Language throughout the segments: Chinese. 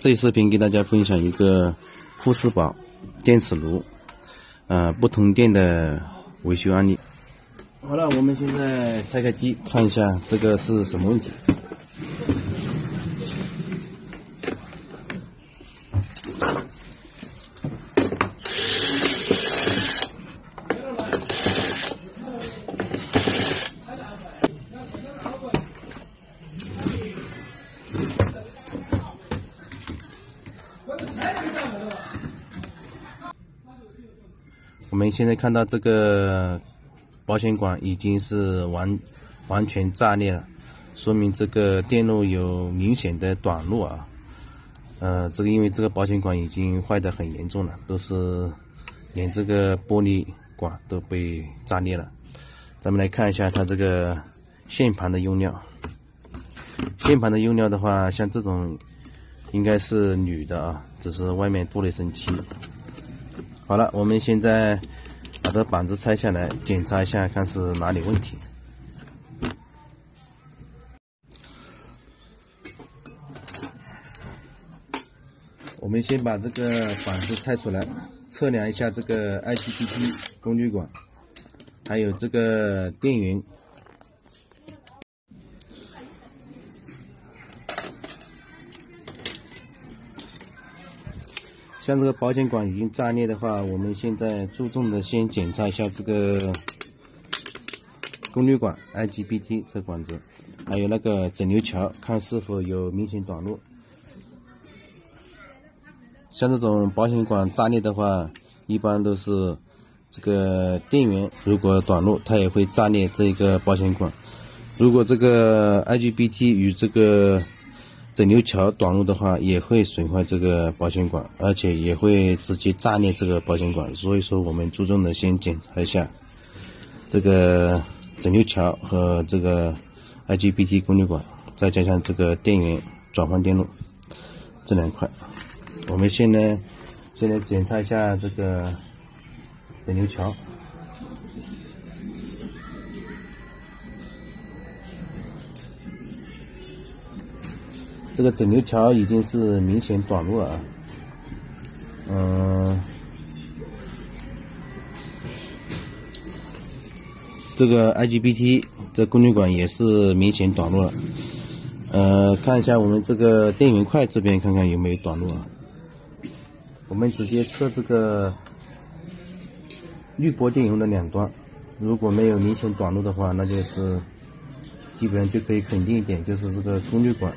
这一视频给大家分享一个富士宝电磁炉不通电的维修案例。好了，我们现在拆开机看一下这个是什么问题。我们现在看到这个保险管已经是完全炸裂了，说明这个电路有明显的短路啊。这个因为这个保险管已经坏得很严重了，都是连这个玻璃管都被炸裂了。咱们来看一下它这个线盘的用料。线盘的用料的话，像这种应该是铝的啊，只是外面镀了一层漆。好了，我们现在把这板子拆下来检查一下，看是哪里问题。我们先把这个板子拆出来，测量一下这个 IGBT 功率管，还有这个电源。像这个保险管已经炸裂的话，我们现在注重的先检查一下这个功率管 IGBT 这管子，还有那个整流桥，看是否有明显短路。像这种保险管炸裂的话，一般都是这个电源如果短路，它也会炸裂这个保险管。如果这个 IGBT 与这个整流桥短路的话，也会损坏这个保险管，而且也会直接炸裂这个保险管。所以说我们注重的先检查一下这个整流桥和这个 IGBT 功率管，再加上这个电源转换电路这两块。我们先来检查一下这个整流桥。这个整流桥已经是明显短路了啊。这个 IGBT 这功率管也是明显短路了。看一下我们这个电源块这边看看有没有短路啊。我们直接测这个滤波电容的两端，如果没有明显短路的话，那就是基本上就可以肯定一点，就是这个功率管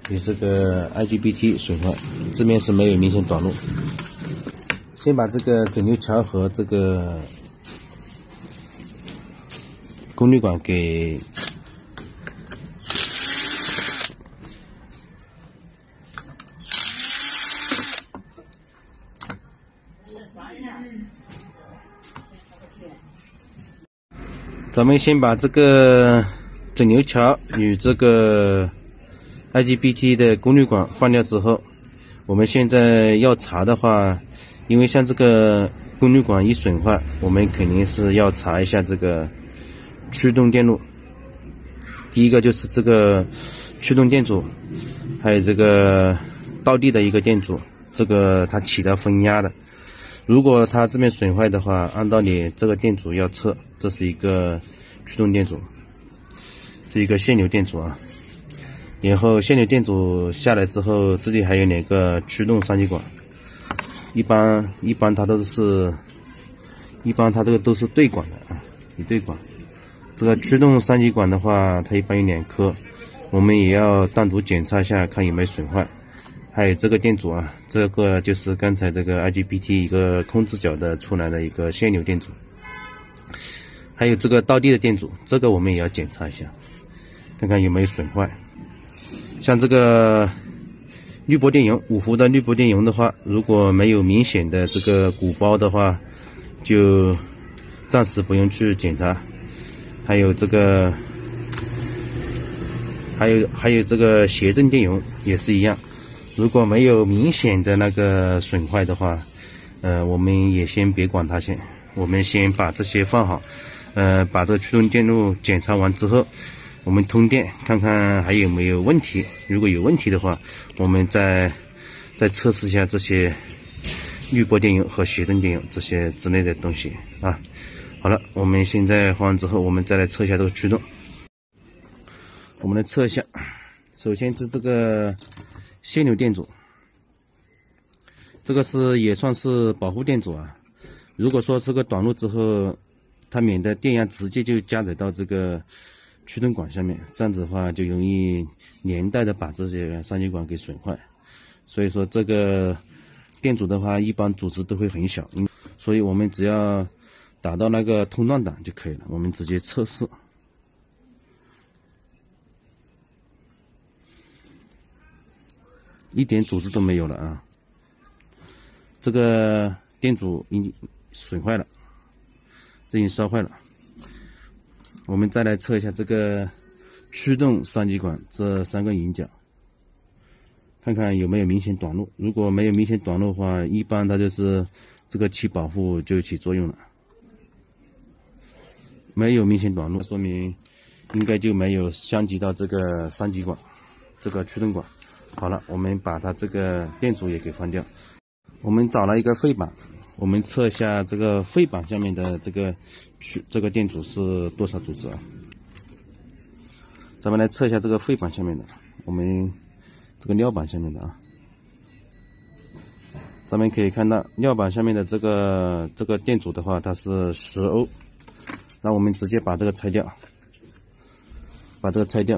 与这个 IGBT 损坏，这边是没有明显短路。先把这个整流桥和这个功率管给咱们先把这个整流桥与这个 IGBT 的功率管放掉之后，我们现在要查的话，因为像这个功率管一损坏，我们肯定是要查一下这个驱动电路。第一个就是这个驱动电阻，还有这个倒地的一个电阻，这个它起到分压的。如果它这边损坏的话，按道理这个电阻要测，这是一个驱动电阻，是一个限流电阻啊。然后限流电阻下来之后，这里还有两个驱动三极管，一般它都是，它这个都是对管的啊，一对管。这个驱动三极管的话，它一般有2颗，我们也要单独检查一下，看有没有损坏。还有这个电阻啊，这个就是刚才这个 IGBT 一个控制角的出来的一个限流电阻。还有这个倒地的电阻，这个我们也要检查一下，看看有没有损坏。像这个滤波电容，5伏的滤波电容的话，如果没有明显的这个鼓包的话，就暂时不用去检查。还有这个，还有这个谐振电容也是一样，如果没有明显的那个损坏的话，我们也先别管它先，我们先把这些放好。把这个驱动电路检查完之后，我们通电看看还有没有问题。如果有问题的话，我们再测试一下这些滤波电油和斜灯电油这些之类的东西啊。好了，我们现在换完之后，我们再来测一下这个驱动。我们来测一下，首先是这个限流电阻，这个也算是保护电阻啊。如果说这个短路之后，它免得电压直接就加载到这个驱动管下面，这样子的话就容易连带的把这些三极管给损坏。所以说这个电阻的话，一般阻值都会很小，所以我们只要打到那个通断档就可以了。我们直接测试，一点阻值都没有了啊！这个电阻已经损坏了，这已经烧坏了。我们再来测一下这个驱动三极管这3个引脚，看看有没有明显短路。如果没有明显短路的话，一般它就是这个起保护就起作用了。没有明显短路，说明应该就没有相及到这个三极管，这个驱动管。好了，我们把它这个电阻也给换掉。我们找了一个废板，我们测一下这个废板下面的这个电阻是多少阻值啊？咱们来测一下这个废板下面的，我们这个料板下面的啊。咱们可以看到料板下面的这个电阻的话，它是10欧。那我们直接把这个拆掉，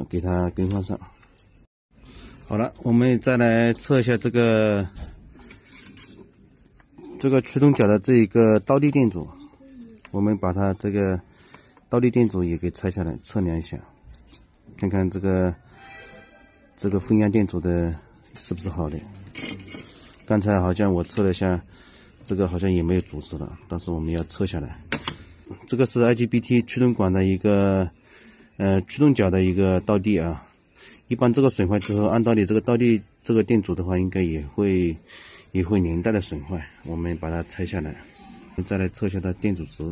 给它更换上。好了，我们再来测一下这个驱动脚的这一个倒立电阻，我们把它这个倒立电阻也给拆下来测量一下，看看这个风压电阻的是不是好的。刚才好像我测了一下，这个好像也没有阻值了，但是我们要测下来。这个是 IGBT 驱动管的一个驱动脚的一个倒地啊。一般这个损坏之后，按道理这个倒地这个电阻的话，应该也会连带的损坏。我们把它拆下来，我们再来测一下它电阻值。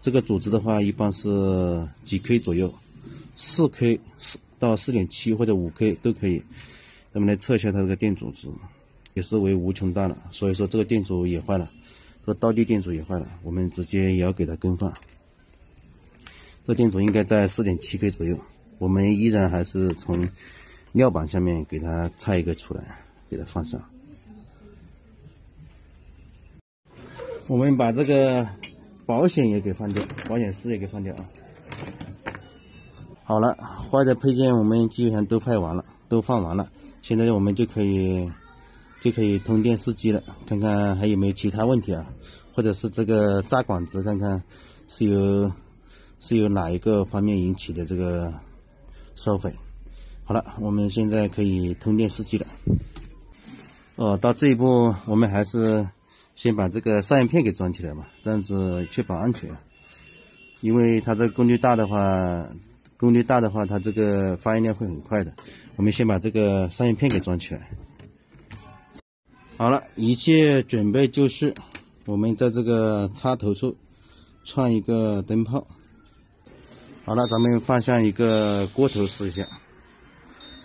这个阻值的话，一般是几 K 左右，4K 到4.7或者5K 都可以。咱们来测一下它这个电阻值，也是为无穷大了。所以说这个电阻也坏了，这个倒地电阻也坏了，我们直接也要给它更换。这电阻应该在4.7K 左右。我们依然还是从料板下面给它拆一个出来，给它放上。我们把这个保险也给换掉，保险丝也给换掉啊。好了，坏的配件我们基本上都放完了，现在我们就可以通电试机了，看看还有没有其他问题啊，或者是这个扎管子，看看是由哪一个方面引起的这个烧毁。好了，我们现在可以通电试机了。到这一步，我们还是先把这个上焰片给装起来吧，这样子确保安全。因为它这个功率大的话，它这个发烟量会很快的。我们先把这个上焰片给装起来。好了，一切准备就绪，我们在这个插头处串一个灯泡。好了，咱们放上一个锅头试一下，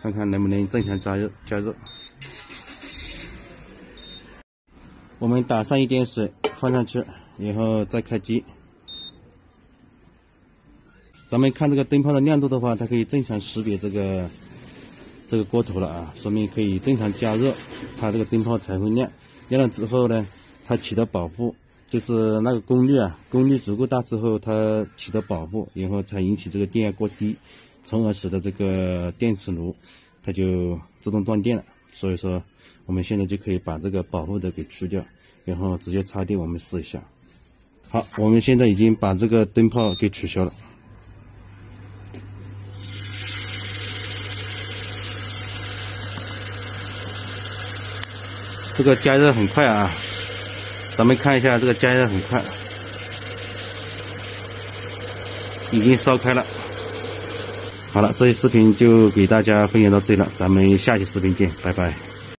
看看能不能正常加热。我们打上一点水放上去，然后再开机。咱们看这个灯泡的亮度的话，它可以正常识别这个锅头了啊，说明可以正常加热，它这个灯泡才会亮。亮了之后呢，它起到保护。就是那个功率足够大之后，它起到保护，然后才引起这个电压过低，从而使得这个电磁炉它就自动断电了。所以说，我们现在就可以把这个保护的给去掉，然后直接插电，我们试一下。好，我们现在已经把这个灯泡给取消了。这个加热很快啊。咱们看一下，这个加热很快，已经烧开了。好了，这期视频就给大家分享到这里了，咱们下期视频见，拜拜。